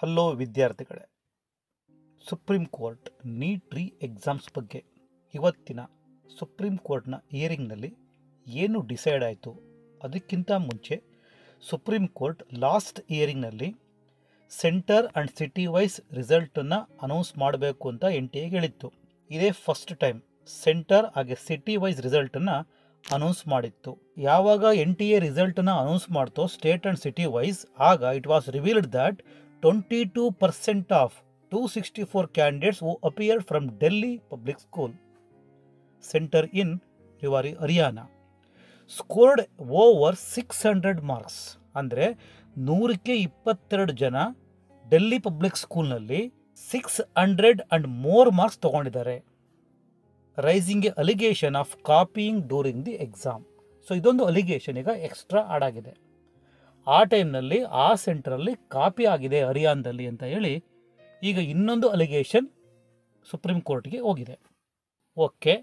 Hello ವಿದ್ಯಾರ್ಥಿಗಳೇ, supreme court neat ರೀ exams ಬಗ್ಗೆ ಇವತ್ತಿನ ಸುಪ್ರೀಂ ಕೋರ್ಟ್ನ ಹಿಯರಿಂಗ್ನಲ್ಲಿ ಏನು ಡಿಸೈಡ್ ಆಯಿತು? ಅದಕ್ಕಿಂತ ಮುಂಚೆ ಸುಪ್ರೀಂ ಕೋರ್ಟ್ ಲಾಸ್ಟ್ ಹಿಯರಿಂಗ್ನಲ್ಲಿ ಸೆಂಟರ್ ಆ್ಯಂಡ್ ಸಿಟಿ ವೈಸ್ ರಿಸಲ್ಟನ್ನು ಅನೌನ್ಸ್ ಮಾಡಬೇಕು ಅಂತ NTA ಹೇಳಿತ್ತು. ಇದೇ ಫಸ್ಟ್ ಟೈಮ್ ಸೆಂಟರ್ ಹಾಗೆ ಸಿಟಿ ವೈಸ್ ರಿಸಲ್ಟನ್ನು ಅನೌನ್ಸ್ ಮಾಡಿತ್ತು. ಯಾವಾಗ NTA ರಿಸಲ್ಟನ್ನು ಅನೌನ್ಸ್ ಮಾಡ್ತೋ ಸ್ಟೇಟ್ ಆ್ಯಂಡ್ ಸಿಟಿ ವೈಸ್, ಆಗ it was revealed that 22% of 264 candidates who appeared from Delhi Public School Center in Rewari, Haryana scored over 600 marks. ಅಂದರೆ 100ಕ್ಕೆ 22 ಜನ Delhi public ಸ್ಕೂಲ್ನಲ್ಲಿ 600 and more ಮಾರ್ಕ್ಸ್ ತಗೊಂಡಿದ್ದಾರೆ. Raising a allegation of copying during the exam. So ಇದೊಂದು allegation ಈಗ extra add ಆಗಿದೆ. ಆ ಟೈಮ್ನಲ್ಲಿ ಆ ಸೆಂಟ್ರಲ್ಲಿ ಕಾಪಿ ಆಗಿದೆ ಹರಿಯಾಣದಲ್ಲಿ ಅಂತ ಹೇಳಿ ಈಗ ಇನ್ನೊಂದು ಅಲಿಗೇಷನ್ ಸುಪ್ರೀಂ ಕೋರ್ಟ್ಗೆ ಹೋಗಿದೆ. ಓಕೆ,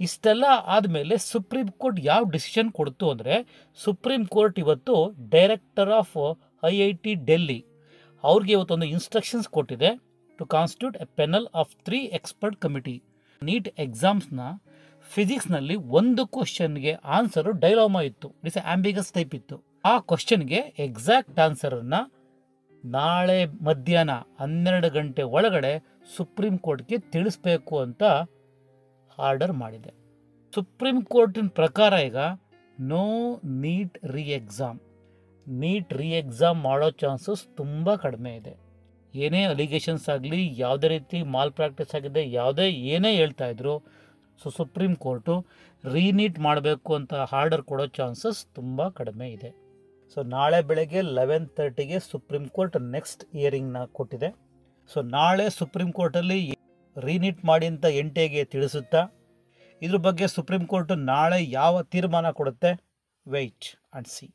ಇಷ್ಟೆಲ್ಲ ಆದಮೇಲೆ ಸುಪ್ರೀಂ ಕೋರ್ಟ್ ಯಾವ ಡಿಸಿಷನ್ ಕೊಡ್ತು ಅಂದರೆ, ಸುಪ್ರೀಂ ಕೋರ್ಟ್ ಇವತ್ತು ಡೈರೆಕ್ಟರ್ ಆಫ್ IIT ಡೆಲ್ಲಿ ಅವ್ರಿಗೆ ಇವತ್ತೊಂದು ಇನ್ಸ್ಟ್ರಕ್ಷನ್ಸ್ ಕೊಟ್ಟಿದೆ to constitute a panel of 3 expert committee. NEET ಎಕ್ಸಾಮ್ಸ್ನ ಫಿಸಿಕ್ಸ್ನಲ್ಲಿ ಒಂದು ಕ್ವಶನ್ಗೆ ಆನ್ಸರು ಡೈಲಾಮಾ ಇತ್ತು, ಇಟ್ಸ್ ಆಂಬಿಗಸ್ ಟೈಪ್ ಇತ್ತು. ಆ ಕ್ವಶನ್ಗೆ ಎಕ್ಸಾಕ್ಟ್ ಆನ್ಸರನ್ನು ನಾಳೆ ಮಧ್ಯಾಹ್ನ 12 ಗಂಟೆ ಒಳಗಡೆ ಸುಪ್ರೀಂ ಕೋರ್ಟ್ಗೆ ತಿಳಿಸ್ಬೇಕು ಅಂತ ಆರ್ಡರ್ ಮಾಡಿದೆ. ಸುಪ್ರೀಂ ಕೋರ್ಟಿನ ಪ್ರಕಾರ ಈಗ ನೋ ನೀಟ್ ರೀ ಎಕ್ಸಾಮ್ ಮಾಡೋ ಚಾನ್ಸಸ್ ತುಂಬ ಕಡಿಮೆ ಇದೆ. ಏನೇ ಅಲಿಗೇಷನ್ಸ್ ಆಗಲಿ, ಯಾವುದೇ ರೀತಿ ಮಾಲ್ ಪ್ರಾಕ್ಟೀಸ್ ಆಗಿದೆ, ಏನೇ ಹೇಳ್ತಾ ಇದ್ರು, ಸೊ ಸುಪ್ರೀಂ ಕೋರ್ಟು ರೀನೀಟ್ ಮಾಡಬೇಕು ಅಂತ ಆರ್ಡರ್ ಕೊಡೋ ಚಾನ್ಸಸ್ ತುಂಬ ಕಡಿಮೆ ಇದೆ. ಸೊ ನಾಳೆ ಬೆಳಗ್ಗೆ 11:30ಗೆ ಸುಪ್ರೀಂ ಕೋರ್ಟ್ ನೆಕ್ಸ್ಟ್ ಹಿಯರಿಂಗ್ನ ಕೊಟ್ಟಿದೆ. ಸೊ ನಾಳೆ ಸುಪ್ರೀಂ ಕೋರ್ಟಲ್ಲಿ ರೀನೀಟ್ ಮಾಡಿ ಅಂತ NTAಗೆ ತಿಳಿಸುತ್ತಾ, ಇದ್ರ ಬಗ್ಗೆ ಸುಪ್ರೀಂ ಕೋರ್ಟ್ ನಾಳೆ ಯಾವ ತೀರ್ಮಾನ ಕೊಡುತ್ತೆ, ವೆಯ್ಟ್ ಆ್ಯಂಡ್ ಸಿ.